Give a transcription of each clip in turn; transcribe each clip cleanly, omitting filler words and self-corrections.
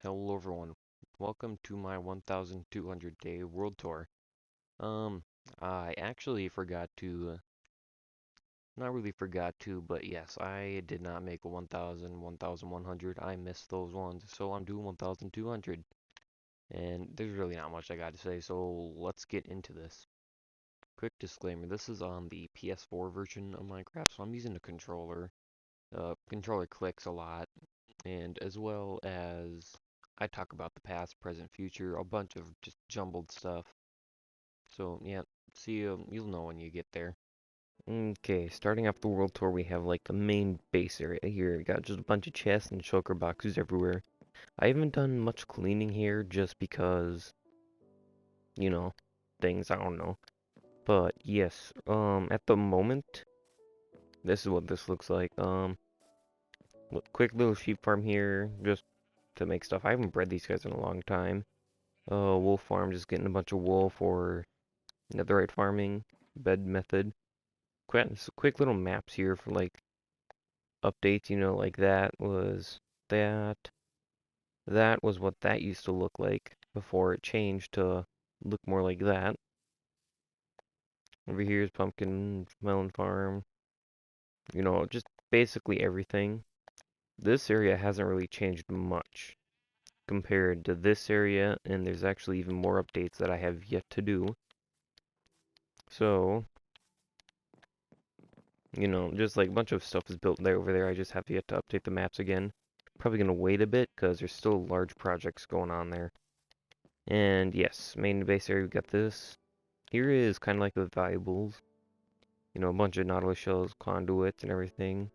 Hello everyone. Welcome to my 1200 day world tour. Um, I actually forgot to, not really forgot to, but yes, I did not make a 1000, 1100. I missed those ones, so I'm doing 1200. And there's really not much I got to say, so let's get into this. Quick disclaimer, this is on the PS4 version of Minecraft, so I'm using a controller. Controller clicks a lot, and as well as I talk about the past, present, future, a bunch of just jumbled stuff. So yeah, see you'll know when you get there. Okay, starting off the world tour, we have like the main base area here. We got just a bunch of chests and shulker boxes everywhere. I haven't done much cleaning here just because, you know, things, I don't know. But yes, at the moment, this is what this looks like. Quick little sheep farm here, just to make stuff. I haven't bred these guys in a long time. Wool farm, just getting a bunch of wool for netherite farming, bed method. Quick little maps here for like updates, like that. That was what that used to look like before it changed to look more like that. Over here is pumpkin melon farm, just basically everything. This area hasn't really changed much compared to this area, and there's actually even more updates that I have yet to do. So, just like a bunch of stuff is built there over there. I just have yet to update the maps again. Probably gonna wait a bit because there's still large projects going on there. And yes, main base area, we got this. Here is kind of like the valuables. A bunch of nautilus shells, conduits, and everything.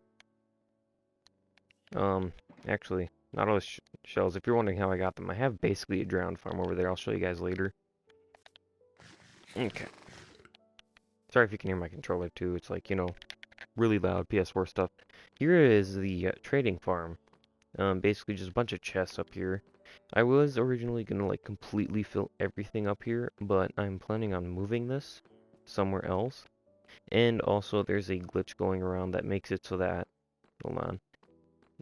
Um, actually, nautilus shells, if you're wondering how I got them, I have basically a drowned farm over there. I'll show you guys later. Okay. Sorry if you can hear my controller too. It's like, really loud PS4 stuff. Here is the trading farm. Basically just a bunch of chests up here. I was originally gonna like completely fill everything up here, but I'm planning on moving this somewhere else. And also there's a glitch going around that makes it so that, hold on,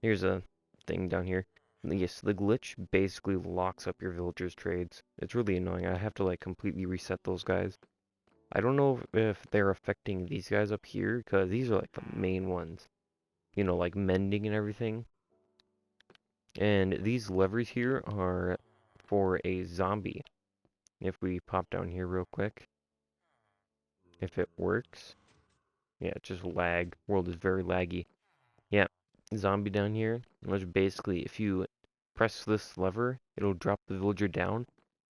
here's a thing down here. Yes, the glitch basically locks up your villagers' trades. It's really annoying. I have to like completely reset those guys. I don't know if they're affecting these guys up here, because these are like the main ones. Like mending and everything. And these levers here are for a zombie. If we pop down here real quick, if it works. Yeah, it's just lag. World is very laggy. Yeah, zombie down here, which basically if you press this lever, it'll drop the villager down,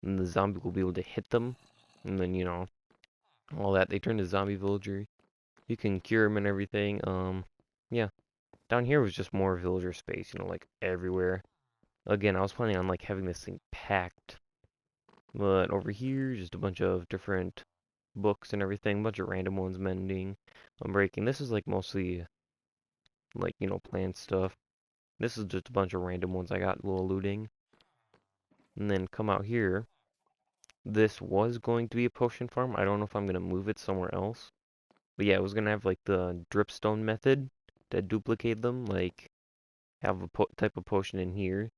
and the zombie will be able to hit them. And then, all that. They turn to zombie villager. You can cure them and everything. Yeah. Down here was just more villager space, like everywhere. Again, I was planning on like having this thing packed. But over here, just a bunch of different books and everything, a bunch of random ones mending, unbreaking. This is like mostly like, plant stuff. This is just a bunch of random ones I got, little looting. And then come out here. This was going to be a potion farm. I don't know if I'm going to move it somewhere else. But yeah, it was going to have like the dripstone method to duplicate them. Like have a type of potion in here.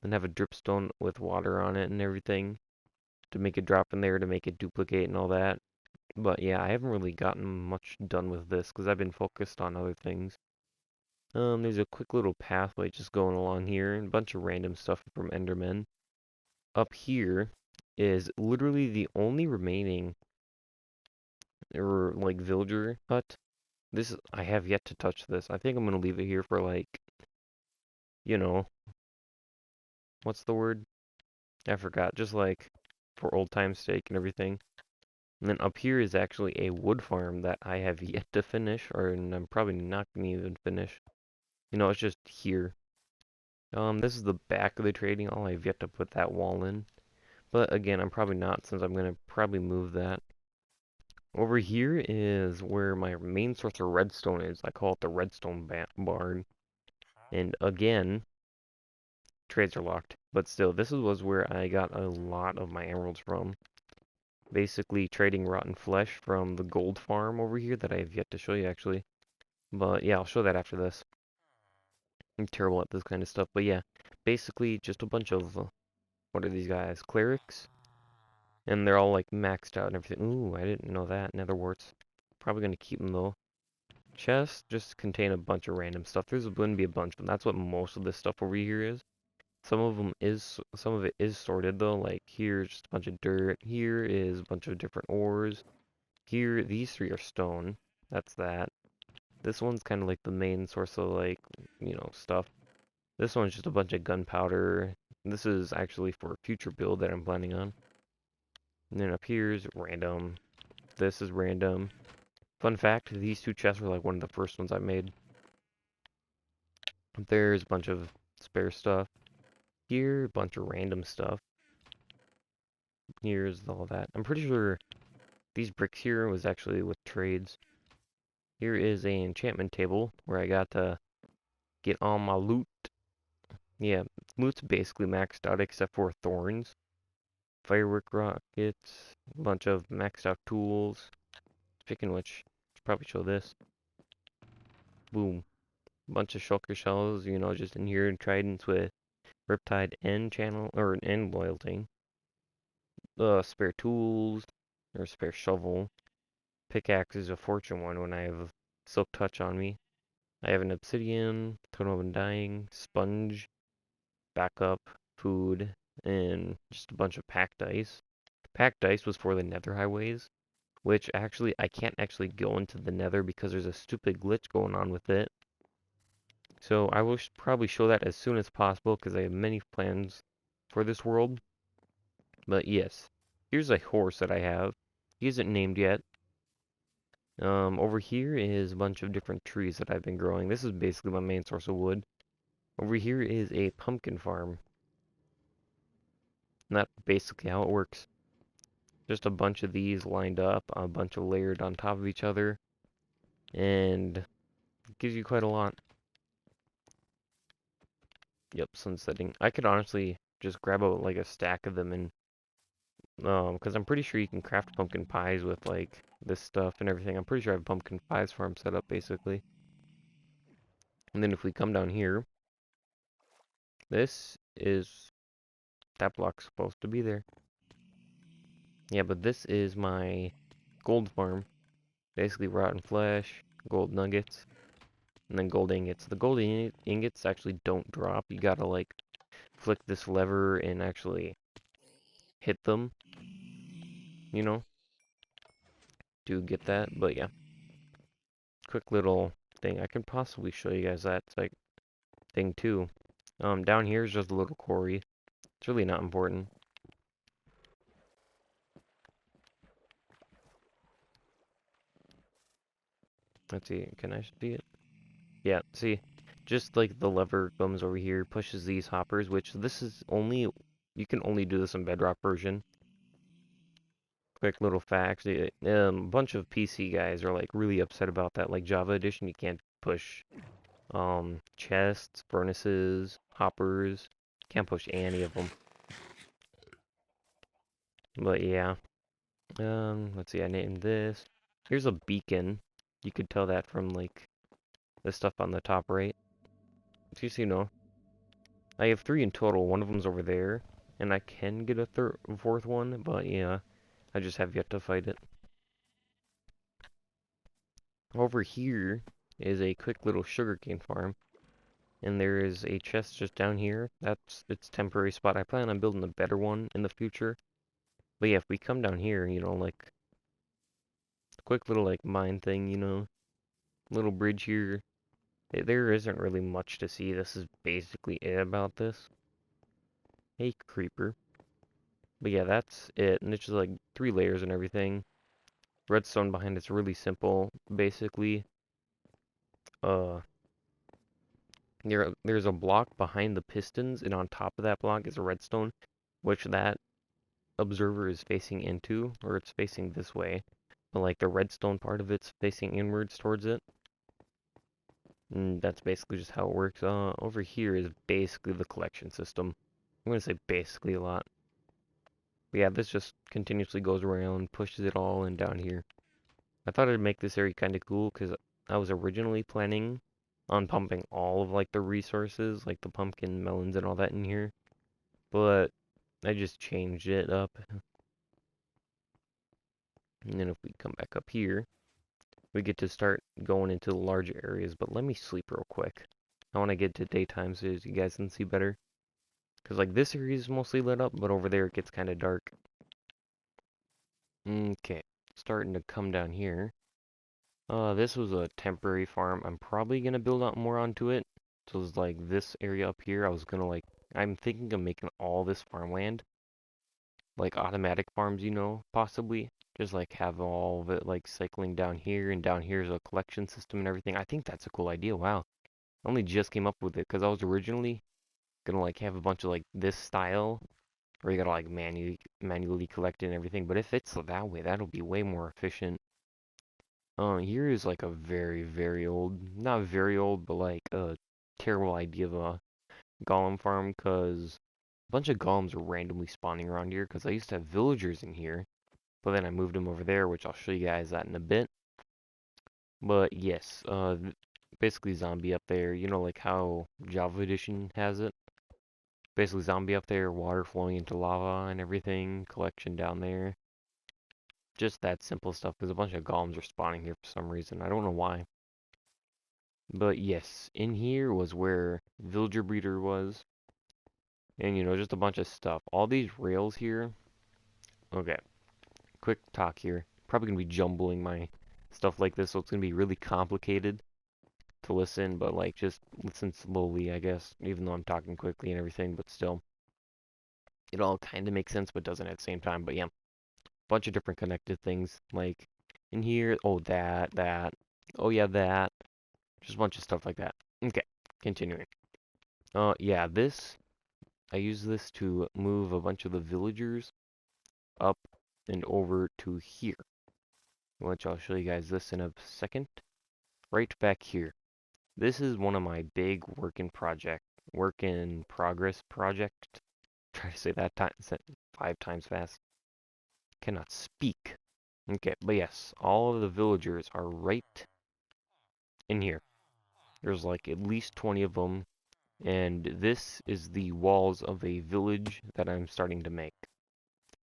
And have a dripstone with water on it and everything. To make it drop in there to make it duplicate and all that. But yeah, I haven't really gotten much done with this because I've been focused on other things. There's a quick little pathway just going along here and a bunch of random stuff from Endermen. Up here is literally the only remaining or like villager hut. I have yet to touch this. I think I'm gonna leave it here for like, you know, what's the word? I forgot. Just like for old time's sake and everything. And then up here is actually a wood farm that I have yet to finish, and I'm probably not gonna even finish. It's just here. This is the back of the trading hall. I've yet to put that wall in. But again, I'm probably not since I'm gonna probably move that. Over here is where my main source of redstone is. I call it the Redstone Barn. And again, trades are locked. But still, this was where I got a lot of my emeralds from. Basically trading rotten flesh from the gold farm over here that I have yet to show you actually. But yeah, I'll show that after this. I'm terrible at this kind of stuff, but yeah. basically just a bunch of, what are these guys? Clerics? And they're all like maxed out and everything. Ooh, I didn't know that. Nether warts. Probably gonna keep them though. Chests just contain a bunch of random stuff. There's going to be a bunch of them. That's what most of this stuff over here is. Some of it is sorted though. Like here's just a bunch of dirt. Here is a bunch of different ores. Here, these three are stone. That's that. This one's kind of like the main source of like, stuff. This one's just a bunch of gunpowder. This is actually for a future build that I'm planning on. And then up here is random. This is random. Fun fact, these two chests were like one of the first ones I made. There's a bunch of spare stuff. Here, a bunch of random stuff. Here's all that. I'm pretty sure these bricks here was actually with trades. Here is a enchantment table where I got to get all my loot. Yeah, loot's basically maxed out except for thorns. Firework rockets, a bunch of maxed out tools. Speaking of which, should probably show this. Boom. Bunch of shulker shells, just in here, tridents with riptide end channel, or end loyalty. Spare tools, or spare shovel. Pickaxe is a fortune one when I have silk touch on me. I have an obsidian, totem of undying, sponge, backup, food, and just a bunch of packed ice. Packed ice was for the nether highways, which actually I can't actually go into the nether because there's a stupid glitch going on with it. So I will probably show that as soon as possible because I have many plans for this world. But yes, here's a horse that I have. He isn't named yet. Over here is a bunch of different trees that I've been growing. This is basically my main source of wood. Over here is a pumpkin farm. And that's basically how it works. Just a bunch of these lined up, a bunch of layered on top of each other. And it gives you quite a lot. Yep, sunsetting. I could honestly just grab like a stack of them and because I'm pretty sure you can craft pumpkin pies with like this stuff and everything. I'm pretty sure I have pumpkin pies farm set up basically. And then if we come down here, this is that block's supposed to be there. Yeah, but this is my gold farm. Basically rotten flesh, gold nuggets, and then gold ingots. The gold ingots actually don't drop. You gotta like flick this lever and actually hit them, you know, to get that. But yeah, quick little thing. I can possibly show you guys that like thing too. Down here is just a little quarry. It's really not important. Let's see, can I see it? Yeah, see, just like the lever comes over here, pushes these hoppers, which this is only, you can only do this in Bedrock version. Quick little facts. A bunch of PC guys are like really upset about that. Like Java Edition, you can't push chests, furnaces, hoppers. Can't push any of them. But yeah. Let's see, I named this. Here's a beacon. You could tell that from like the stuff on the top right. Just so you know, I have 3 in total. One of them's over there, and I can get a fourth one, but yeah, I just have yet to fight it. Over here is a quick little sugarcane farm, and there is a chest just down here. That's its temporary spot. I plan on building a better one in the future. But yeah, if we come down here, like quick little like mine thing, little bridge here. There isn't really much to see. This is basically it about this. Hey, creeper. But yeah, that's it. And it's just like 3 layers and everything. Redstone behind it's really simple. Basically, uh, there's a block behind the pistons, and on top of that block is a redstone, which that observer is facing into, or it's facing this way. But like the redstone part of it's facing inwards towards it. And that's basically just how it works. Over here is basically the collection system. I'm gonna say basically a lot. But yeah, this just continuously goes around, pushes it all in down here. I thought I'd make this area kind of cool because I was originally planning on pumping all of like the resources, like the pumpkin, melons, and all that in here. But I just changed it up. And then if we come back up here, we get to start going into the larger areas. But let me sleep real quick. I want to get to daytime so you guys can see better. Because like this area is mostly lit up, but over there it gets kind of dark. Okay, starting to come down here. This was a temporary farm. I'm probably gonna build out more onto it. So it's like this area up here. I'm thinking of making all this farmland like automatic farms, possibly. Just like have all of it like cycling down here, and down here's a collection system and everything. I think that's a cool idea. Wow. I only just came up with it because I was originally gonna like have a bunch of like this style where you gotta like manually collect it and everything. But if it's that way, that'll be way more efficient. Here is like a very, very old, not very old, but like a terrible idea of a golem farm, because a bunch of golems are randomly spawning around here, because I used to have villagers in here, but then I moved them over there, which I'll show you guys that in a bit. But yes, basically zombie up there, like how Java Edition has it. Basically zombie up there, water flowing into lava and everything, collection down there. Just that simple stuff, because a bunch of golems are spawning here for some reason. I don't know why. But yes, in here was where villager breeder was. And just a bunch of stuff. All these rails here. Okay, quick talk here. Probably gonna be jumbling my stuff like this, so it's gonna be really complicated to listen, but like just listen slowly, I guess, even though I'm talking quickly and everything, but still. It all kind of makes sense, but doesn't at the same time. But yeah, bunch of different connected things. Like in here, oh, that. Oh yeah, that. Just a bunch of stuff like that. Okay, continuing. Yeah, I use this to move a bunch of the villagers up and over to here, which I'll show you guys this in a second. Right back here. This is one of my big work in progress project. Try to say that 5 times fast. Cannot speak. Okay, but yes, all of the villagers are right in here. There's like at least 20 of them, and this is the walls of a village that I'm starting to make.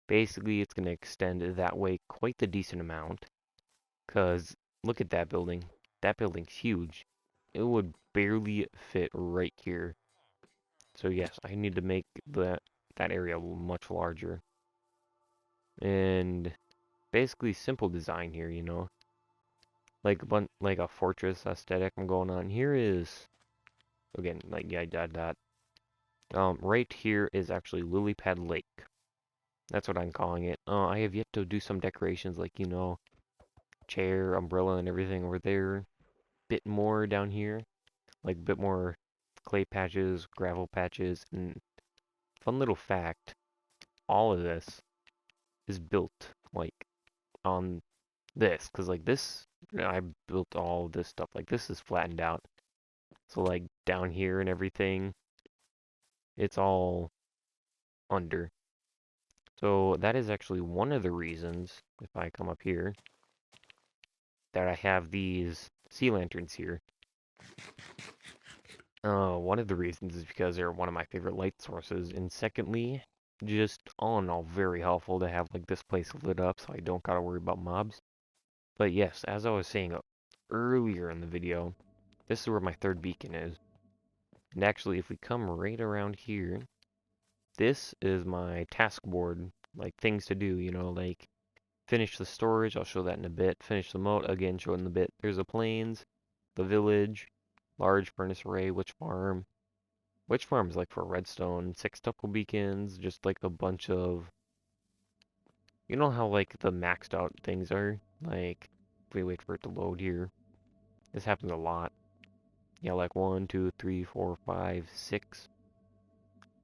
Basically, it's going to extend that way quite the decent amount, because look at that building. That building's huge. It would barely fit right here. So yes, I need to make that area much larger. And basically simple design here, like a fortress aesthetic I'm going on. Here is again, like yeah, that. Right here is actually Lily Pad Lake. That's what I'm calling it. I have yet to do some decorations like, chair, umbrella, and everything over there. Bit more down here. Like a bit more clay patches, gravel patches, and fun little fact, all of this is built like on this, because like this, I built all this stuff. Like this is flattened out. So like down here and everything, it's all under. So that is actually one of the reasons, if I come up here, that I have these sea lanterns here. One of the reasons is because they're one of my favorite light sources, and secondly, just all in all, very helpful to have like this place lit up so I don't gotta worry about mobs. But yes, as I was saying earlier in the video, this is where my third beacon is. And actually, if we come right around here, this is my task board, like things to do, like finish the storage, I'll show that in a bit. Finish the moat, again, show it in a bit. There's the plains, the village, large furnace array, witch farm. Witch farm is like for redstone, 6 beacons, just like a bunch of, how like the maxed out things are? Like, if we wait for it to load here, this happens a lot. Yeah, like 1, 2, 3, 4, 5, 6.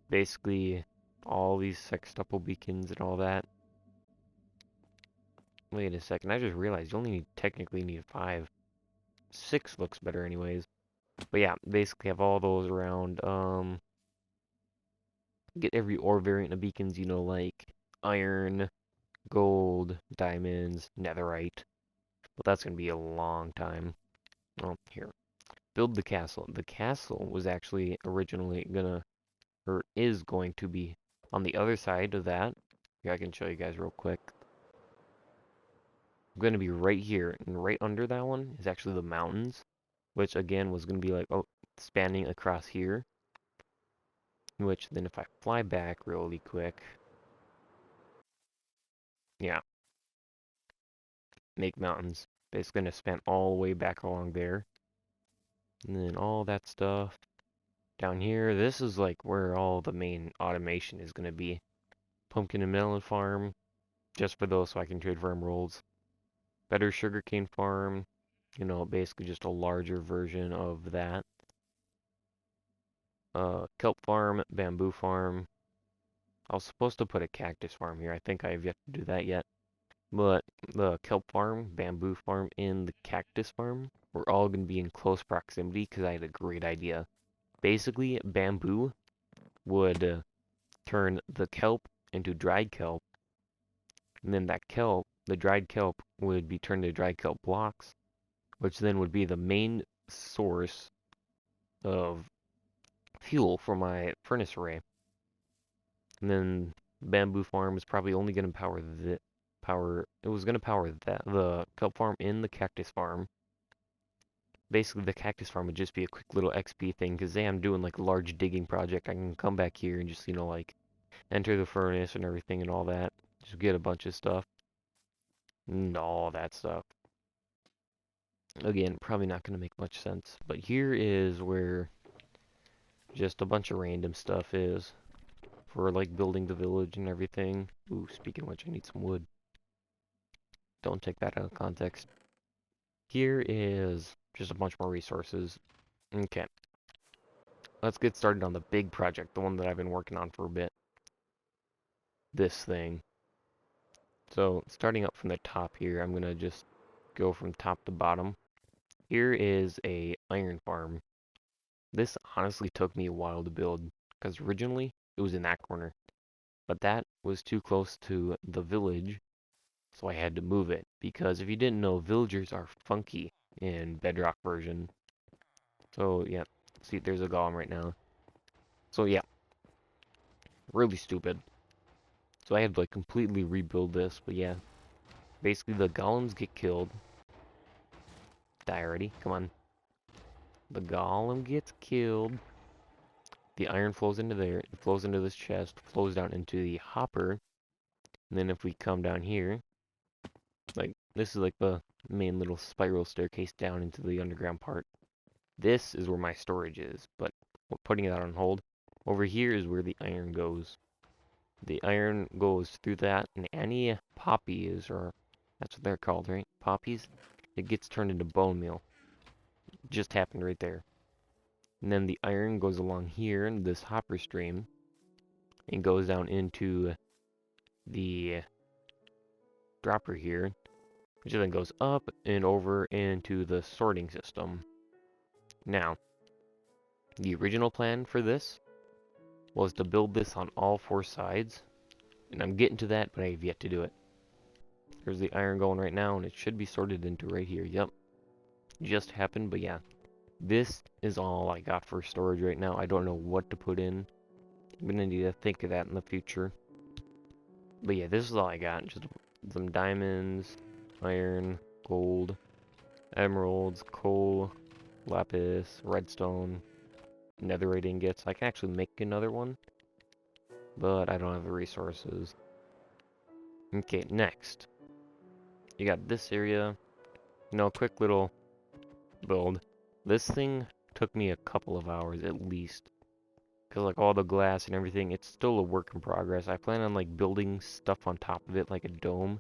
Basically, all these sextuple beacons and all that. Wait a second, I just realized you only technically need 5. 6 looks better anyways. But yeah, basically have all those around. Get every ore variant of beacons, like iron, gold, diamonds, netherite. But that's gonna be a long time. Oh, here. build the castle. The castle was actually originally gonna, or is going to be on the other side of that. Here, I can show you guys real quick. I'm gonna be right here, and right under that one is actually the mountains, which again was gonna be like, oh, spanning across here. Which then if I fly back really quick, yeah, make mountains. Basically gonna span all the way back along there. And then all that stuff down here. This is like where all the main automation is gonna be. Pumpkin and melon farm, just for those so I can trade for emeralds. Better sugarcane farm, you know, basically just a larger version of that. Kelp farm, bamboo farm. I was supposed to put a cactus farm here. I think I have yet to do that yet. But the kelp farm, bamboo farm, and the cactus farm were all going to be in close proximity because I had a great idea. Basically, bamboo would turn the kelp into dried kelp, and then that kelp, the dried kelp, would be turned into dried kelp blocks, which then would be the main source of fuel for my furnace array. And then bamboo farm is probably only going to it was going to power that the kelp farm and the cactus farm. Basically, the cactus farm would just be a quick little XP thing, because say I'm doing like a large digging project, I can come back here and just, you know, like enter the furnace and everything and all that. Just get a bunch of stuff and all that stuff. Again, probably not going to make much sense, but here is where just a bunch of random stuff is for like building the village and everything. Ooh, speaking of which, I need some wood. Don't take that out of context. Here is just a bunch more resources. Okay. Let's get started on the big project, the one that I've been working on for a bit. This thing. So, starting up from the top here, I'm going to just go from top to bottom. Here is a iron farm. This honestly took me a while to build, because originally it was in that corner. But that was too close to the village, so I had to move it. Because if you didn't know, villagers are funky in Bedrock version. So, yeah. See, there's a golem right now. So, yeah. Really stupid. So I had to like completely rebuild this, but yeah. Basically the golems get killed. Die already, come on. The golem gets killed. The iron flows into there, it flows into this chest, flows down into the hopper. And then if we come down here, like this is like the main little spiral staircase down into the underground part. This is where my storage is, but we're putting that on hold. Over here is where the iron goes. The iron goes through that, and any poppies, or that's what they're called, right? Poppies? It gets turned into bone meal. Just happened right there. And then the iron goes along here in this hopper stream and goes down into the dropper here, which then goes up and over into the sorting system. Now, the original plan for this was to build this on all four sides, and I'm getting to that, but I have yet to do it. There's the iron going right now, and it should be sorted into right here. Yep, just happened, but yeah. This is all I got for storage right now. I don't know what to put in. I'm gonna need to think of that in the future. But yeah, this is all I got. Just some diamonds, iron, gold, emeralds, coal, lapis, redstone, netherite ingots. I can actually make another one, but I don't have the resources. Okay, next. You got this area. You know, quick little build. This thing took me a couple of hours at least. Because like all the glass and everything, it's still a work in progress. I plan on like building stuff on top of it like a dome.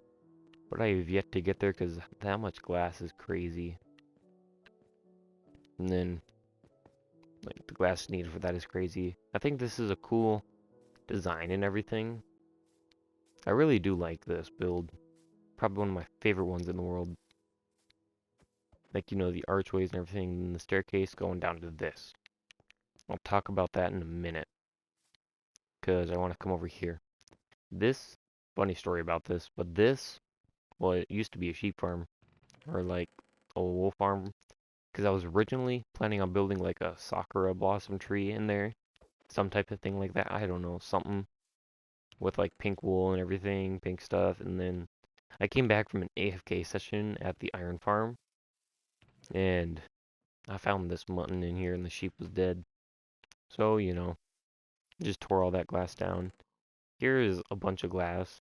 But I have yet to get there because that much glass is crazy. And then like the glass needed for that is crazy. I think this is a cool design and everything. I really do like this build. Probably one of my favorite ones in the world. Like, you know, the archways and everything, and the staircase going down to this. I'll talk about that in a minute. Because I want to come over here. This, funny story about this, but this, well, it used to be a sheep farm. Or like a wool farm. because I was originally planning on building like a sakura blossom tree in there, some type of thing like that. I don't know, something with like pink wool and everything, pink stuff. And then I came back from an AFK session at the iron farm, and I found this mutton in here, and the sheep was dead. So, just tore all that glass down. Here is a bunch of glass.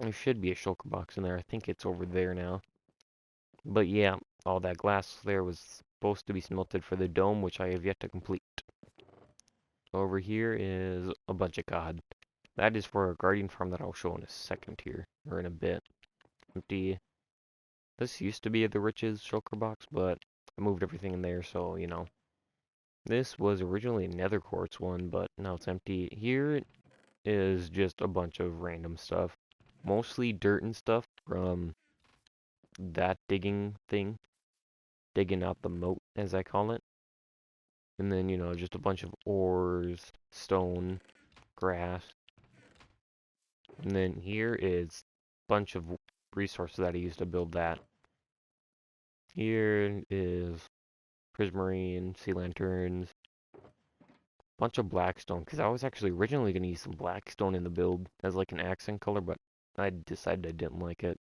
There should be a shulker box in there. I think it's over there now. But yeah, all that glass there was supposed to be smelted for the dome, which I have yet to complete. Over here is a bunch of cod. That is for a guardian farm that I'll show in a second here, or in a bit. Empty. This used to be the Riches shulker box, but I moved everything in there, so, This was originally a nether quartz one, but now it's empty. Here is just a bunch of random stuff. Mostly dirt and stuff from that digging thing. Digging out the moat, as I call it. And then, just a bunch of ores, stone, grass. And then here is a bunch of resources that I used to build that. Here is prismarine, sea lanterns, bunch of blackstone, because I was actually originally going to use some blackstone in the build as like an accent color, but I decided I didn't like it.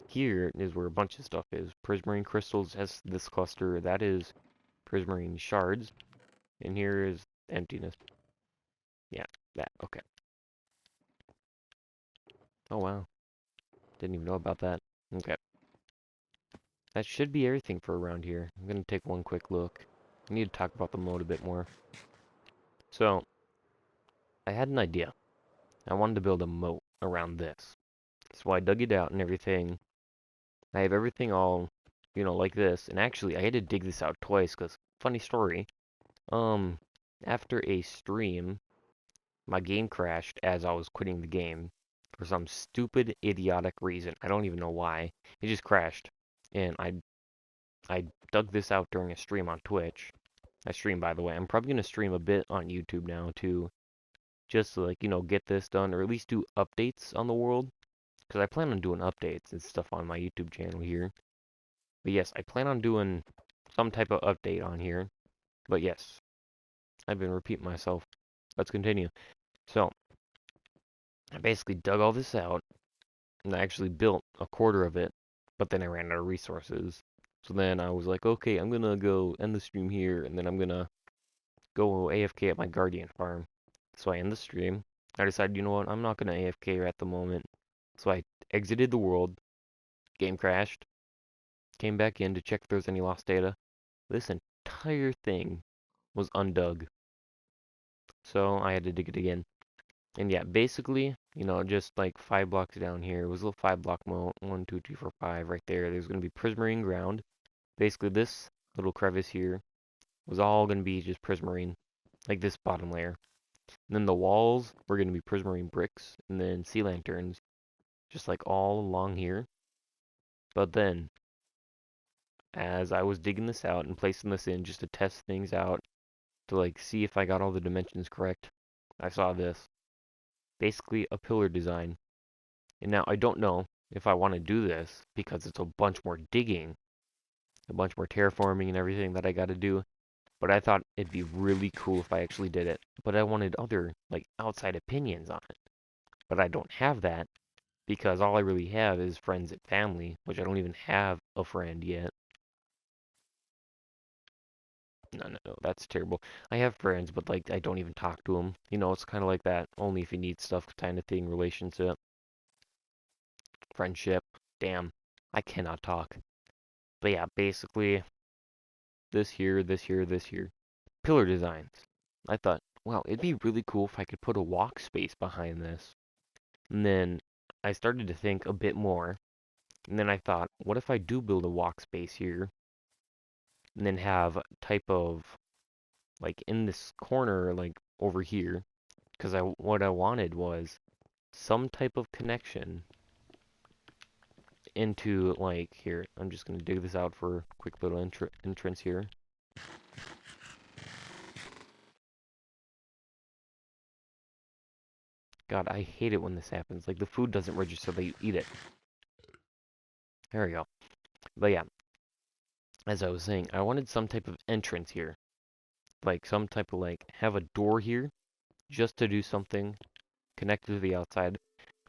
Here is where a bunch of stuff is. Prismarine crystals has this cluster, that is prismarine shards, and here is emptiness. Yeah, that, okay. Oh wow, didn't even know about that. Okay. That should be everything for around here. I'm going to take one quick look. I need to talk about the moat a bit more. So, I had an idea. I wanted to build a moat around this. So I dug it out and everything. I have everything all, like this. And actually, I had to dig this out twice because, funny story, after a stream, my game crashed as I was quitting the game for some stupid, idiotic reason. I don't even know why. It just crashed. And I dug this out during a stream on Twitch. I stream, by the way. I'm probably going to stream a bit on YouTube now, too. Just to, like, get this done, or at least do updates on the world. Because I plan on doing updates and stuff on my YouTube channel here. But yes, I plan on doing some type of update on here. But yes, I've been repeating myself. Let's continue. So, I basically dug all this out, and I actually built a quarter of it, but then I ran out of resources. So then I was like, okay, I'm gonna go end the stream here, and then I'm gonna go AFK at my guardian farm. So I end the stream. I decided, you know what, I'm not gonna AFK at the moment. So I exited the world, game crashed, came back in to check if there was any lost data. This entire thing was undug. So I had to dig it again. And yeah, basically, just like 5 blocks down here, it was a little 5 block moat. 1, 2, 3, 4, 5 right there. There's going to be prismarine ground. Basically, this little crevice here was all going to be just prismarine, like this bottom layer. And then the walls were going to be prismarine bricks, and then sea lanterns, just like all along here. But then, as I was digging this out and placing this in just to test things out, to like see if I got all the dimensions correct, I saw this. Basically a pillar design. And now I don't know if I want to do this because it's a bunch more digging, a bunch more terraforming and everything that I got to do. But I thought it'd be really cool if I actually did it. But I wanted other, like, outside opinions on it. But I don't have that because all I really have is friends and family, which I don't even have a friend yet. No, no, no, that's terrible. I have friends, but, like, I don't even talk to them. It's kind of like that only if you need stuff kind of thing, relationship. Friendship. Damn, I cannot talk. But yeah, basically, this here, this here, this here. Pillar designs. I thought, wow, it'd be really cool if I could put a walk space behind this. And then I started to think a bit more. And then I thought, what if I do build a walk space here? And then have a type of, like, in this corner, like, over here. Because what I wanted was some type of connection into, like, here. I'm just going to dig this out for a quick little entrance here. God, I hate it when this happens. Like, the food doesn't register that you eat it. There we go. But yeah, as I was saying, I wanted some type of entrance here. Like some type of like have a door here just to do something connected to the outside.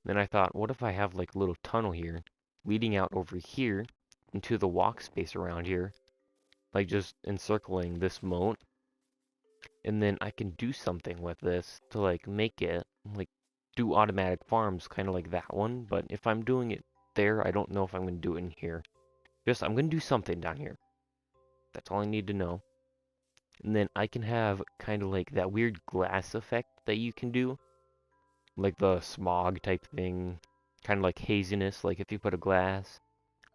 Then I thought, what if I have like a little tunnel here leading out over here into the walk space around here, like just encircling this moat, and then I can do something with this to like make it like do automatic farms kind of like that one, but if I'm doing it there, I don't know if I'm going to do it in here. Just I'm going to do something down here. That's all I need to know. And then I can have kind of like that weird glass effect that you can do, like the smog type thing, kind of like haziness, like if you put a glass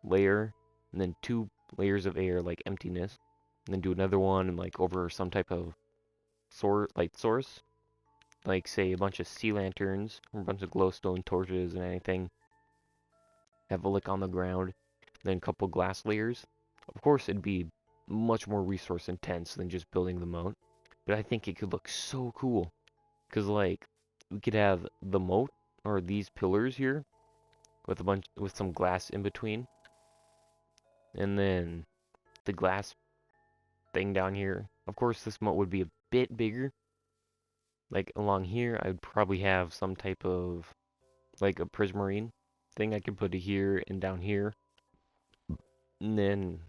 layer and then two layers of air like emptiness, and then do another one and like over some type of light source, like say a bunch of sea lanterns or a bunch of glowstone torches and anything, have a lick on the ground, then a couple glass layers. Of course, it'd be much more resource intense than just building the moat, but I think it could look so cool. Because, like, we could have the moat, or these pillars here, with some glass in between. And then the glass thing down here. Of course, this moat would be a bit bigger. Like, along here, I'd probably have some type of, like, a prismarine thing I could put it here and down here. And then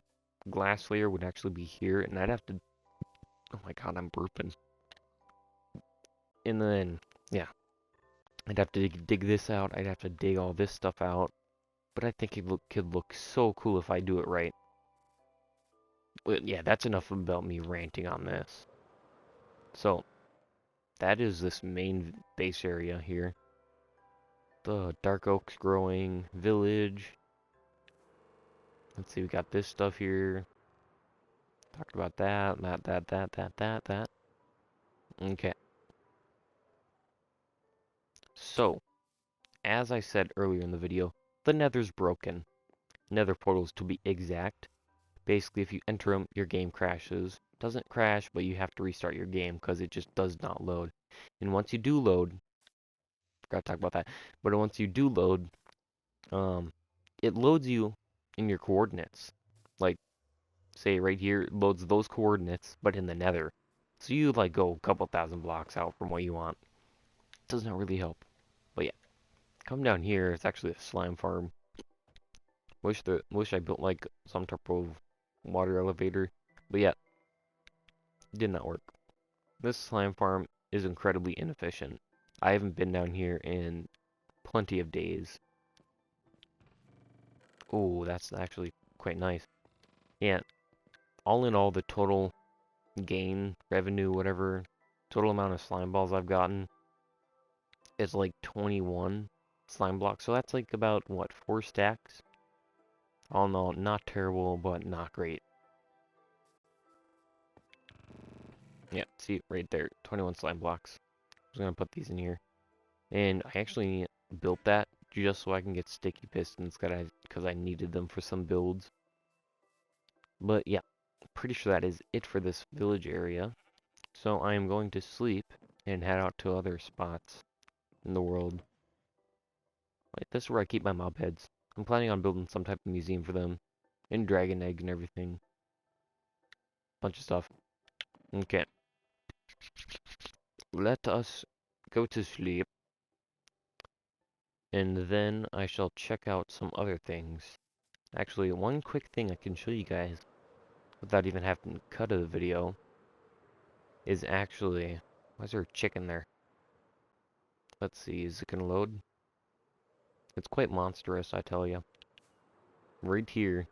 glass layer would actually be here, and I'd have to, oh my god, I'm burping. And then, yeah, I'd have to dig this out. I'd have to dig all this stuff out. But I think could look so cool if I do it right. But yeah, that's enough about me ranting on this. So, that is this main base area here. The dark oaks growing village. Let's see, we got this stuff here. Talked about that. Okay. So, as I said earlier in the video, the nether's broken. Nether portals to be exact. Basically, if you enter them, your game crashes. Doesn't crash, but you have to restart your game because it just does not load. And once you do load, forgot to talk about that, but once you do load, um, it loads you in your coordinates. Like, say right here, it loads those coordinates, but in the nether. So you like go a couple thousand blocks out from what you want. Does not really help. But yeah, come down here. It's actually a slime farm. Wish I built like some type of water elevator. But yeah, did not work. This slime farm is incredibly inefficient. I haven't been down here in plenty of days. Oh, that's actually quite nice. Yeah, all in all, the total gain, revenue, whatever, total amount of slime balls I've gotten is like 21 slime blocks. So that's like about, what, 4 stacks? All in all, not terrible, but not great. Yeah, see, right there, 21 slime blocks. I was gonna put these in here. And I actually built that just so I can get sticky pistons because I needed them for some builds. But yeah, pretty sure that is it for this village area. So I am going to sleep and head out to other spots in the world. Like this is where I keep my mob heads. I'm planning on building some type of museum for them. And dragon egg and everything. Bunch of stuff. Okay. Let us go to sleep. And then I shall check out some other things. Actually, one quick thing I can show you guys without even having to cut a video is actually, why is there a chicken there? Let's see, is it gonna load? It's quite monstrous, I tell you. Right here,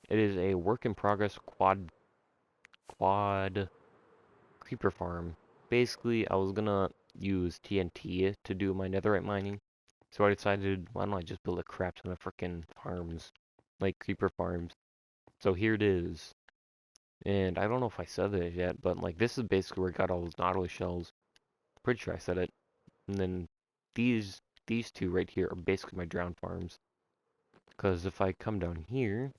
it is a work in progress quad creeper farm. Basically, I was gonna use TNT to do my netherite mining, so I decided, why don't I just build a crap ton of freaking farms, like creeper farms. So here it is. And I don't know if I said it yet, but like this is basically where I got all those nautilus shells. Pretty sure I said it. And then these two right here are basically my drown farms. Because if I come down here,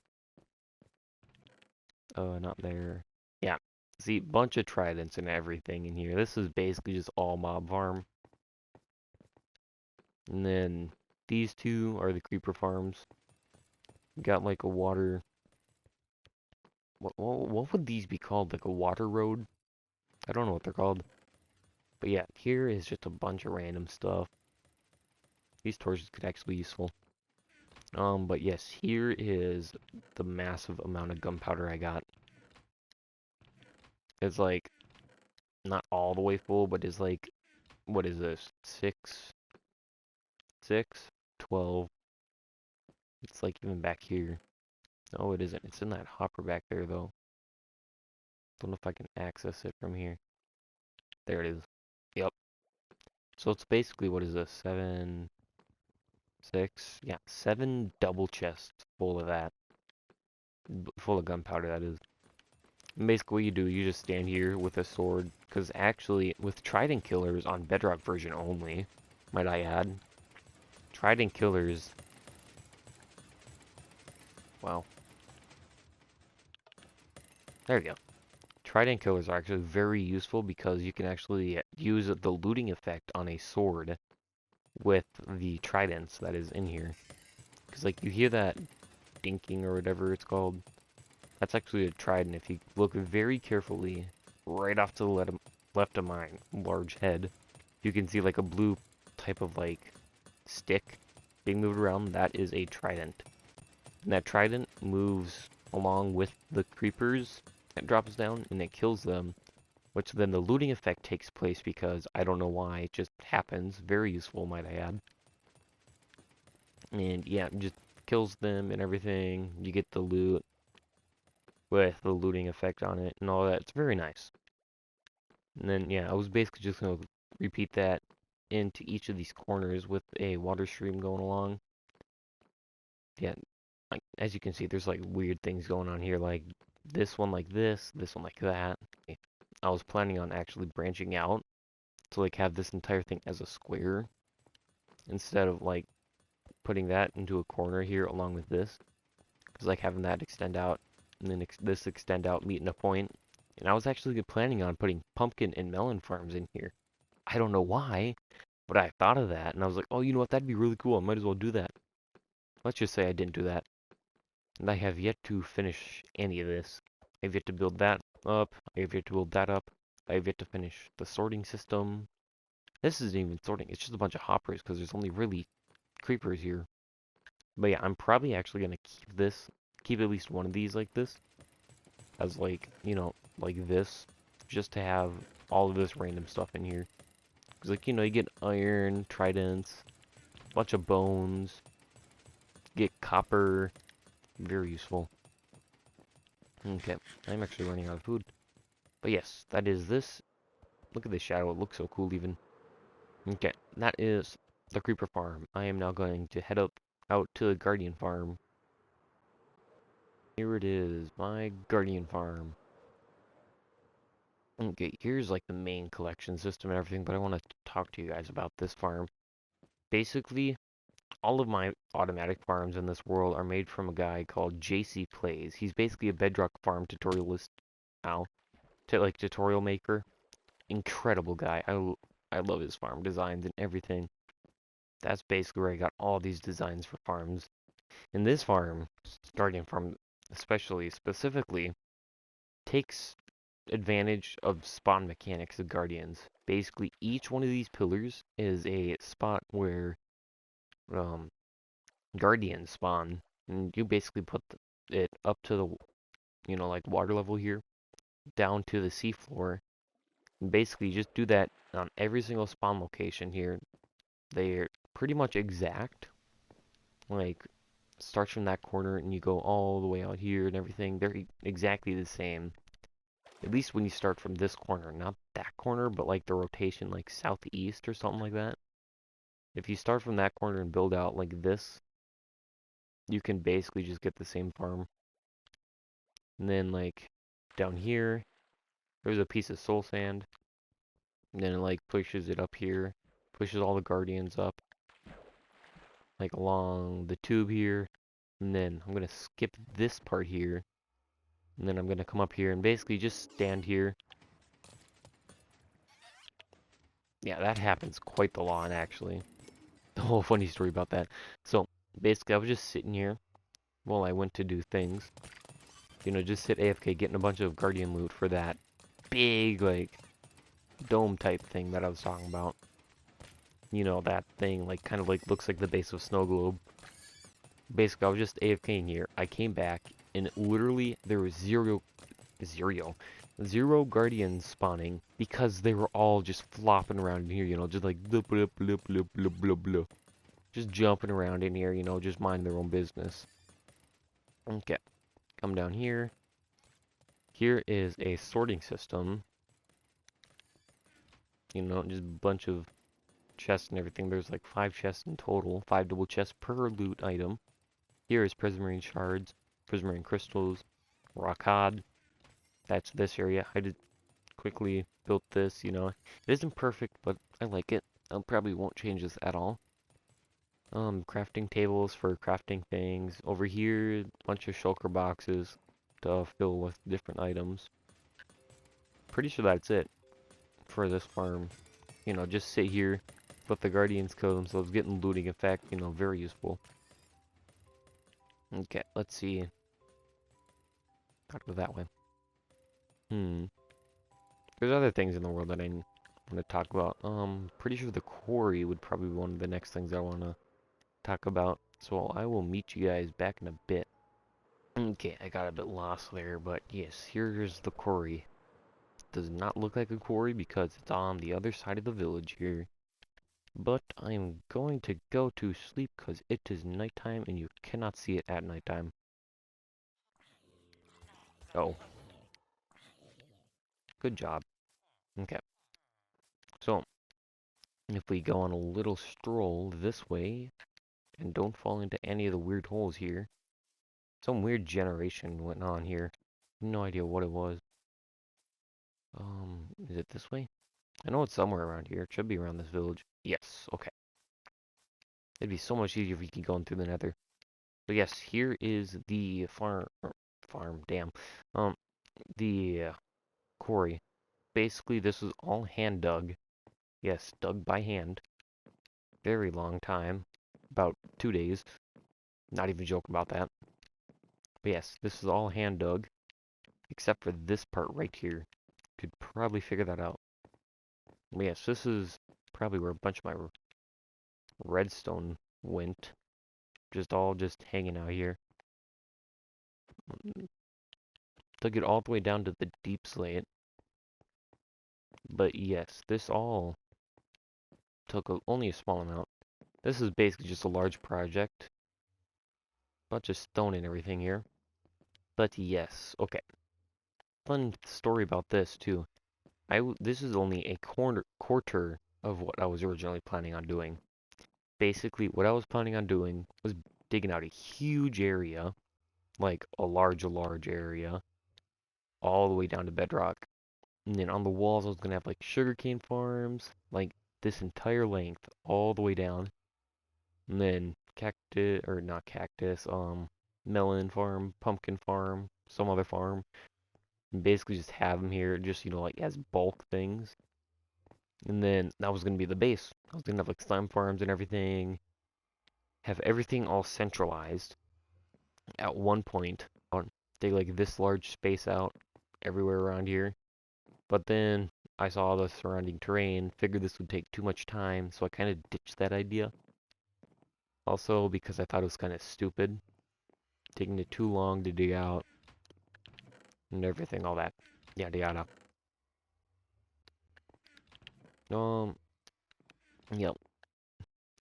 not there. Yeah, see, bunch of tridents and everything in here. This is basically just all mob farm. And then these two are the creeper farms. Got like a water what would these be called? Like a water road? I don't know what they're called. But yeah, here is just a bunch of random stuff. These torches could actually be useful. But yes, here is the massive amount of gunpowder I got. It's like not all the way full, but it's like, what is this? 12. It's like even back here. No, it isn't. It's in that hopper back there though. Don't know if I can access it from here. There it is. Yep. So it's basically, what is this? 7, 6? Yeah, 7 double chests full of that. Full of gunpowder, that is. And basically what you do, you just stand here with a sword. Because actually, with trident killers on Bedrock version only, might I add, trident killers... Wow. There you go. Trident killers are actually very useful because you can actually use the looting effect on a sword with the tridents that is in here. Because, like, you hear that dinking or whatever it's called. That's actually a trident. If you look very carefully, right off to the left of my large head, you can see, like, a blue type of, like, stick being moved around. That is a trident. And that trident moves along with the creepers. It drops down, and it kills them. Which then the looting effect takes place because I don't know why, it just happens. Very useful, might I add. And yeah, just kills them and everything. You get the loot with the looting effect on it and all that. It's very nice. And then yeah, I was basically just gonna repeat that into each of these corners with a water stream going along. Yeah, like, as you can see, there's like weird things going on here, like this one like this one like that. I was planning on actually branching out to like have this entire thing as a square instead of like putting that into a corner here along with this, because like having that extend out and then this extend out, meet in a point. And I was actually planning on putting pumpkin and melon farms in here. I don't know why, but I thought of that and I was like, oh, you know what, that'd be really cool. I might as well do that. Let's just say I didn't do that. And I have yet to finish any of this. I have yet to build that up. I have yet to build that up. I have yet to finish the sorting system. This isn't even sorting. It's just a bunch of hoppers because there's only really creepers here. But yeah, I'm probably actually going to keep at least one of these like this. As like, you know, like this. Just to have all of this random stuff in here. Because like, you know, you get iron, tridents, a bunch of bones, get copper. Very useful. Okay, I'm actually running out of food. But yes, that is this. Look at this shadow, it looks so cool even. Okay, that is the creeper farm. I am now going to head out to the guardian farm. Here it is, my guardian farm. Okay, here's like the main collection system and everything, but I want to talk to you guys about this farm. Basically, all of my automatic farms in this world are made from a guy called JC Plays. He's basically a Bedrock farm tutorialist now, like tutorial maker. Incredible guy. I love his farm designs and everything. That's basically where I got all these designs for farms. And this farm, Guardian Farm specifically, takes advantage of spawn mechanics of Guardians. Basically, each one of these pillars is a spot where um, Guardians spawn. And you basically put it up to the, you know, like water level here, down to the seafloor. And basically, you just do that on every single spawn location here. They're pretty much exact. Like, starts from that corner and you go all the way out here and everything. They're exactly the same. At least when you start from this corner, not that corner, but like the rotation, like southeast or something like that. If you start from that corner and build out like this, you can basically just get the same farm. And then like down here, there's a piece of soul sand. And then it like pushes it up here, pushes all the guardians up, like along the tube here. And then I'm gonna skip this part here. And then I'm gonna come up here and basically just stand here. Yeah, that happens quite the lot, actually. The whole funny story about that. So, basically, I was just sitting here while I went to do things. You know, just sit AFK getting a bunch of Guardian loot for that big, like, dome type thing that I was talking about. You know, that thing, like, kind of like looks like the base of a snow globe. Basically, I was just AFKing here. I came back, and literally there was zero guardians spawning because they were all just flopping around in here, you know, just like blah, blah, blah, blah, blah, blah, blah. Just jumping around in here, you know, just mind their own business. Okay, come down here. Here is a sorting system. You know, just a bunch of chests and everything. There's like 5 chests in total, 5 double chests per loot item. Here is prismarine shards, prismarine crystals, rock hard. That's this area. I did quickly built this, you know. It isn't perfect, but I like it. I probably won't change this at all. Crafting tables for crafting things. Over here, a bunch of shulker boxes to fill with different items. Pretty sure that's it for this farm. You know, just sit here, let the guardians kill themselves, getting looting effect, you know, very useful. Okay, let's see. Gotta go that way. There's other things in the world that I want to talk about. Pretty sure the quarry would probably be one of the next things I want to talk about. So I will meet you guys back in a bit. Okay, I got a bit lost there, but yes, here's the quarry. Does not look like a quarry because it's on the other side of the village here. But I'm going to go to sleep because it is nighttime and you cannot see it at nighttime. Oh, good job. Okay, so if we go on a little stroll this way and don't fall into any of the weird holes here, some weird generation went on here. No idea what it was. Is it this way? I know it's somewhere around here. It should be around this village. Yes, okay. It'd be so much easier if we keep going through the nether. But yes, here is the farm, damn. Um, the quarry. Basically, this was all hand dug. Yes, dug by hand. Very long time. About 2 days. Not even joking about that. But yes, this is all hand dug. Except for this part right here. Could probably figure that out. But yes, this is probably where a bunch of my redstone went. Just hanging out here. Took it all the way down to the deep slate. But yes, this all took only a small amount. This is basically just a large project. Bunch of stone and everything here. But yes, okay. Fun story about this too. This is only a quarter of what I was originally planning on doing. Basically, what I was planning on doing was digging out a huge area, like a large area, all the way down to bedrock. And then on the walls, I was gonna have like sugarcane farms, like this entire length, all the way down. And then cactus, or not cactus, melon farm, pumpkin farm, some other farm. And basically just have them here, just, you know, like as bulk things. And then that was gonna be the base. I was gonna have like slime farms and everything. Have everything all centralized at one point. Take like this large space out everywhere around here. But then I saw the surrounding terrain, figured this would take too much time, so I kind of ditched that idea. Also because I thought it was kind of stupid, taking it too long to dig out and everything, all that, yada yada. Um, yep.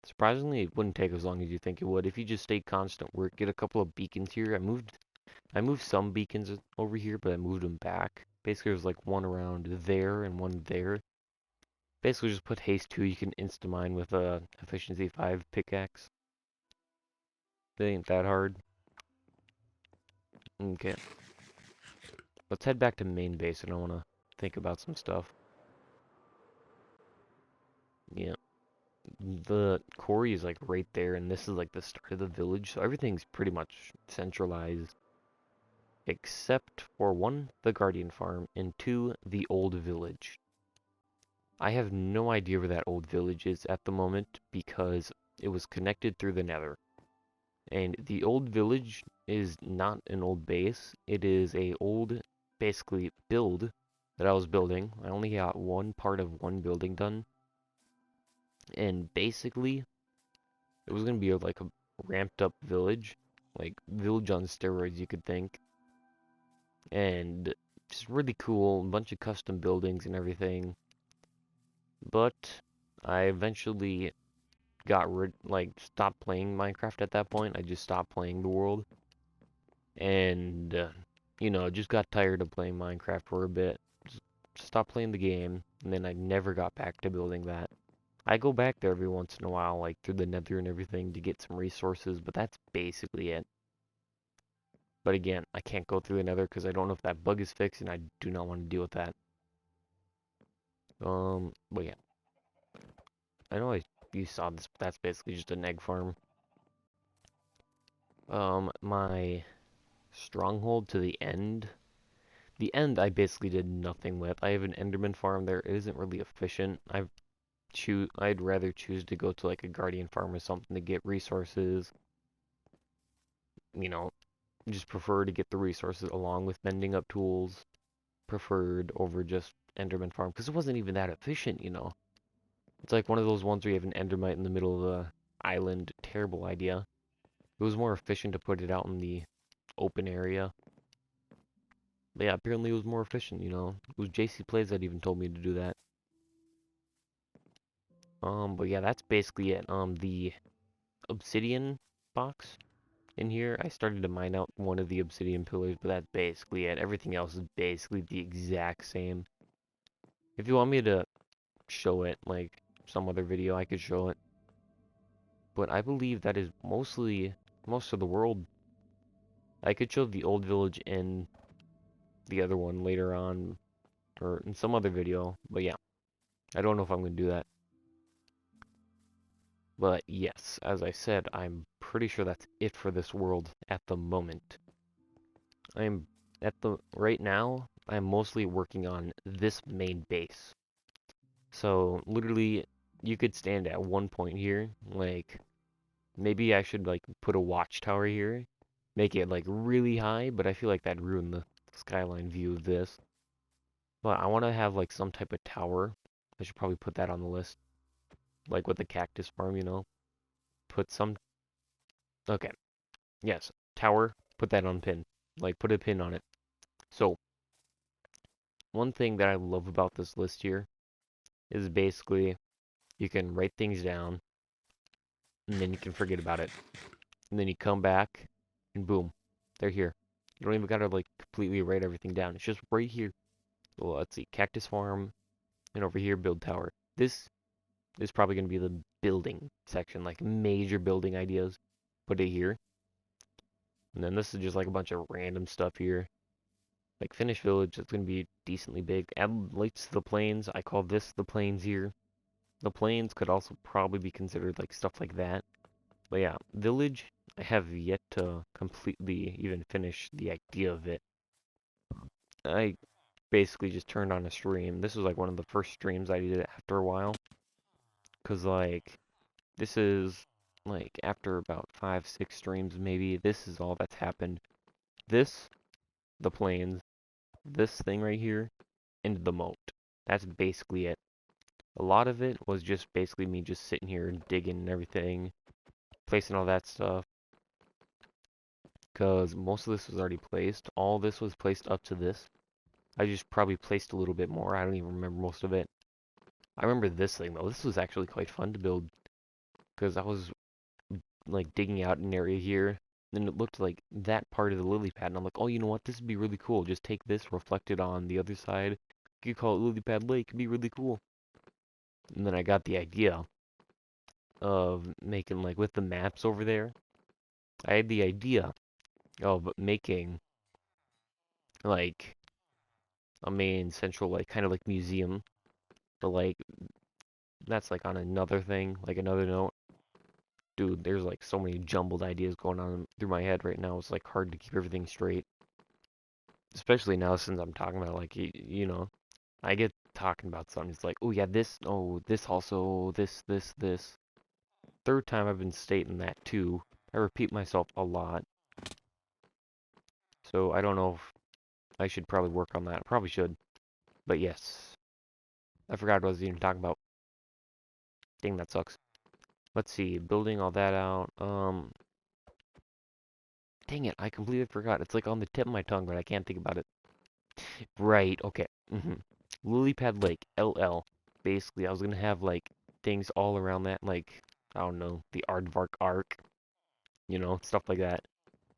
Surprisingly, it wouldn't take as long as you think it would if you just stayed constant work. Get a couple of beacons here. I moved some beacons over here, but I moved them back. Basically, there's like one around there and one there. Basically, just put haste 2. You can insta-mine with a efficiency 5 pickaxe. It ain't that hard. Okay. Let's head back to main base, and I want to think about some stuff. Yeah. The quarry is like right there, and this is like the start of the village, so everything's pretty much centralized. Except for 1, the Guardian Farm, and 2, the old village. I have no idea where that old village is at the moment because it was connected through the nether. And the old village is not an old base. It is a old, basically, build that I was building. I only got one part of one building done. And basically, it was going to be like a ramped up village. Like, village on steroids, you could think. And just really cool, a bunch of custom buildings and everything. But I eventually stopped playing Minecraft at that point. I just stopped playing the world. And, just got tired of playing Minecraft for a bit. Just stopped playing the game, and then I never got back to building that. I go back there every once in a while, like through the nether and everything, to get some resources, but that's basically it. But again, I can't go through the nether because I don't know if that bug is fixed, and I do not want to deal with that. But yeah. I know you saw this, but that's basically just an egg farm. My stronghold to the end. The end I basically did nothing with. I have an Enderman farm there. It isn't really efficient. I'd rather choose to go to like a Guardian farm or something to get resources. You know, just prefer to get the resources along with mending up tools. Preferred over just Enderman farm because it wasn't even that efficient. It's like one of those ones where you have an Endermite in the middle of the island. Terrible idea. It was more efficient to put it out in the open area. But yeah, apparently it was more efficient. It was JC Plays that even told me to do that. But yeah, that's basically it. The obsidian box in here, I started to mine out one of the obsidian pillars, but that's basically it. Everything else is basically the exact same. If you want me to show it, like some other video, I could show it. But I believe that is most of the world. I could show the old village in the other one later on, or in some other video, but yeah, I don't know if I'm going to do that. But yes, as I said, I'm pretty sure that's it for this world at the moment. Right now, I'm mostly working on this main base. So literally, you could stand at one point here, like maybe I should like put a watchtower here, make it like really high, but I feel like that'd ruin the skyline view of this. But I want to have like some type of tower. I should probably put that on the list, like with the Cactus Farm. Put some. Okay, yes, tower. Put that on pin. Like put a pin on it. So one thing that I love about this list here is basically you can write things down and then you can forget about it. And then you come back and boom, they're here. You don't even gotta like completely write everything down. It's just right here. Well, let's see, Cactus Farm, and over here, build tower. This is probably gonna be the building section, like major building ideas. Put it here. And then this is just like a bunch of random stuff here. Like finished village, it's gonna be decently big. Add lights to the plains. I call this the plains here. The plains could also probably be considered like stuff like that. But yeah, village, I have yet to completely even finish the idea of it. I basically just turned on a stream. This was like one of the first streams I did after a while. Cause like, this is like after about 5, 6 streams maybe, this is all that's happened. This, the plains, this thing right here, and the moat. That's basically it. A lot of it was just basically me just sitting here and digging and everything, placing all that stuff. Because most of this was already placed. All this was placed up to this. I just probably placed a little bit more. I don't even remember most of it. I remember this thing though. This was actually quite fun to build. Because I was like digging out an area here. And it looked like that part of the lily pad. And I'm like, oh, you know what? This would be really cool. Just take this, reflect it on the other side. You could call it Lily Pad Lake. It'd be really cool. And then I got the idea of making, like, with the maps over there, I had the idea of making, like, a main central, like, kind of like museum. But, like, that's, like, on another thing, like, another note. Dude, there's, like, so many jumbled ideas going on through my head right now. It's, like, hard to keep everything straight. Especially now since I'm talking about, like, I get talking about something. It's like, oh, yeah, this also, this. Third time I've been stating that, too. I repeat myself a lot. So I don't know if I should probably work on that. Probably should. But yes. I forgot what I was even talking about. Dang, that sucks. Let's see. Building all that out. Dang it. I completely forgot. It's like on the tip of my tongue, but I can't think about it. Right. Okay. Lily Pad Lake. LL. Basically, I was going to have like things all around that. Like, I don't know. The Aardvark Ark. You know, stuff like that.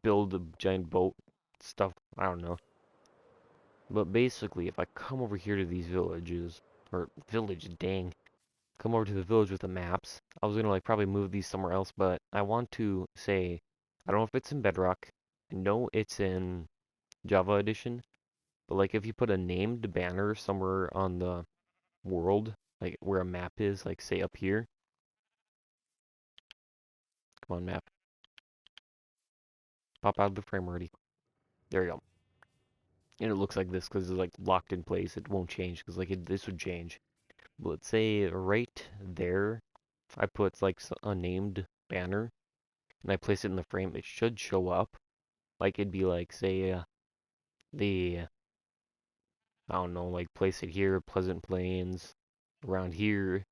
Build a giant boat. Stuff. I don't know. But basically, if I come over here to these villages, or village, dang, come over to the village with the maps, I was gonna like probably move these somewhere else, but I want to say, I don't know if it's in Bedrock, I know it's in Java Edition, but like if you put a named banner somewhere on the world, like where a map is, like say up here, come on map, pop out of the frame already, there you go, and it looks like this because it's like locked in place, it won't change because like this would change. Let's say right there, if I put like a named banner and I place it in the frame, it should show up. Like it'd be like, say, the, I don't know, like place it here, Pleasant Plains. Around here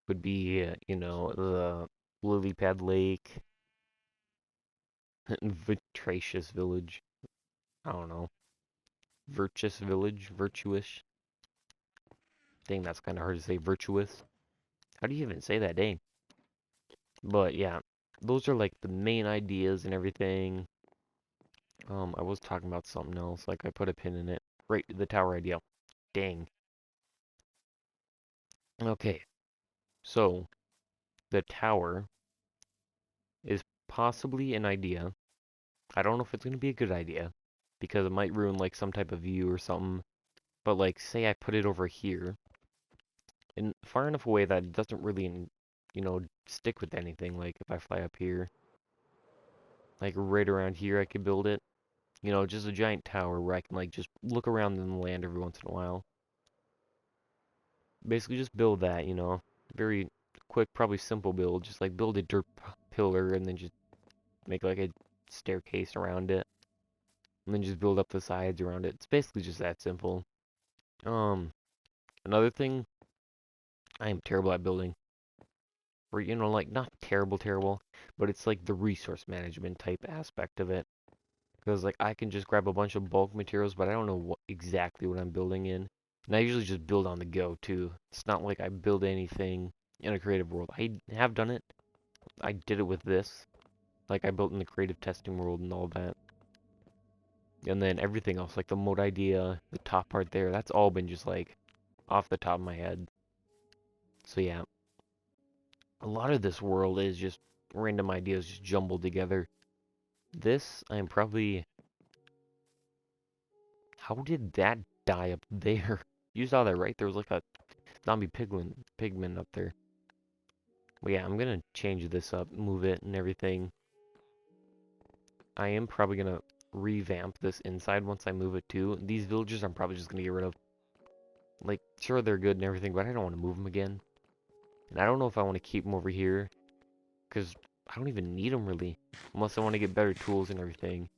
would be, the Lily Pad Lake, Vitracious Village. I don't know. Virtuous Village, Virtuous. Dang, that's kind of hard to say, Virtuous. How do you even say that? Dang. But yeah, those are like the main ideas and everything. I was talking about something else, like I put a pin in it. Right, the tower idea. Dang. Okay, so the tower is possibly an idea. I don't know if it's gonna be a good idea because it might ruin like some type of view or something. But like, say I put it over here and far enough away that it doesn't really, stick with anything. Like if I fly up here, like right around here, I could build it. Just a giant tower where I can like just look around in the land every once in a while. Basically just build that, very quick, probably simple build. Just like build a dirt pillar and then just make like a staircase around it. And then just build up the sides around it. It's basically just that simple. Um, Another thing, I am terrible at building. Or, like not terrible, terrible, but it's like the resource management type aspect of it. Because like I can just grab a bunch of bulk materials, but I don't know exactly what I'm building in. And I usually just build on the go too. It's not like I build anything in a creative world. I have done it. I did it with this. Like I built in the creative testing world and all that. And then everything else, like the mode idea, the top part there, that's all been just like off the top of my head. So yeah, a lot of this world is just random ideas just jumbled together. This, I am probably... How did that die up there? You saw that, right? There was like a zombie pigman up there. But yeah, I'm gonna change this up, move it and everything. I am probably gonna revamp this inside once I move it too. These villagers I'm probably just gonna get rid of. Like, sure, they're good and everything, but I don't want to move them again. And I don't know if I want to keep them over here, because I don't even need them really, unless I want to get better tools and everything.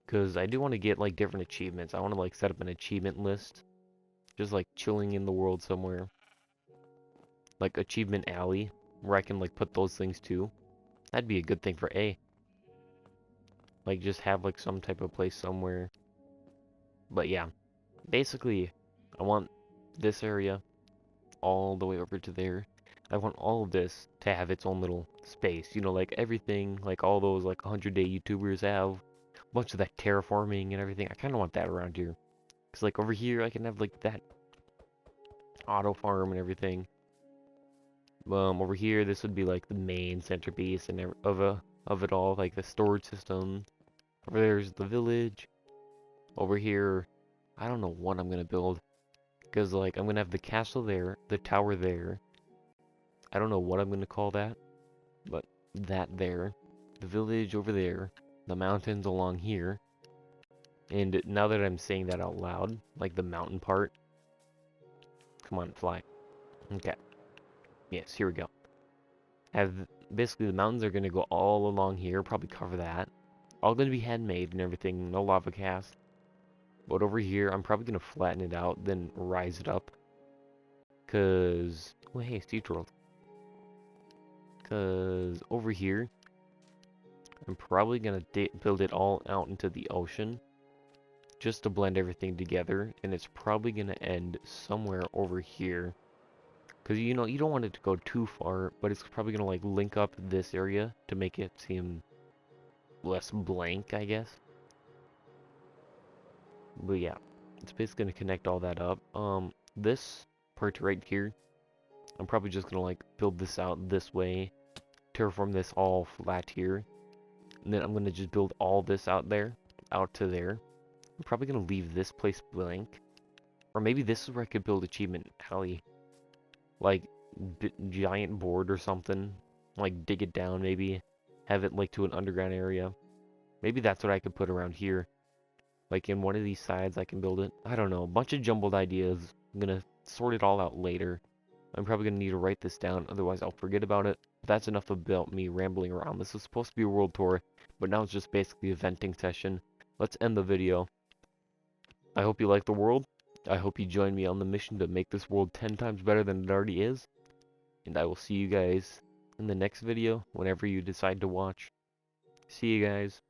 Because I do want to get, like, different achievements. I want to, like, set up an achievement list, just, like, chilling in the world somewhere. Like, Achievement Alley, where I can, like, put those things too. That'd be a good thing for A. Like, just have, like, some type of place somewhere. But yeah, basically, I want this area all the way over to there. I want all of this to have its own little space, like everything, like all those like 100-day YouTubers have, a bunch of that terraforming and everything. I kind of want that around here. Because like over here, I can have like that auto farm and everything. Over here, this would be like the main centerpiece and of it all, like the storage system. Over there's the village. Over here, I don't know what I'm gonna build. Because like I'm gonna have the castle there, the tower there. I don't know what I'm gonna call that, but that there, the village over there, the mountains along here, and now that I'm saying that out loud, like the mountain part, come on, fly. Okay, yes, here we go. Have basically the mountains are gonna go all along here, probably cover that. All gonna be handmade and everything, no lava cast. But over here, I'm probably gonna flatten it out, then rise it up. Cause, oh hey, Steve World. Cause over here, I'm probably gonna build it all out into the ocean, just to blend everything together. And it's probably gonna end somewhere over here. Cause you know, you don't want it to go too far, but it's probably gonna like link up this area to make it seem less blank, I guess. But yeah, it's basically gonna connect all that up. This part right here, I'm probably just gonna like build this out this way, terraform this all flat here, and then I'm gonna just build all this out there, out to there. I'm probably gonna leave this place blank, or maybe this is where I could build achievement alley, like giant board or something, like dig it down maybe, have it like to an underground area. Maybe that's what I could put around here. Like in one of these sides I can build it. I don't know, a bunch of jumbled ideas. I'm gonna sort it all out later. I'm probably gonna need to write this down, otherwise I'll forget about it. But that's enough about me rambling around. This was supposed to be a world tour, but now it's just basically a venting session. Let's end the video. I hope you like the world. I hope you join me on the mission to make this world 10 times better than it already is. And I will see you guys in the next video, whenever you decide to watch. See you guys.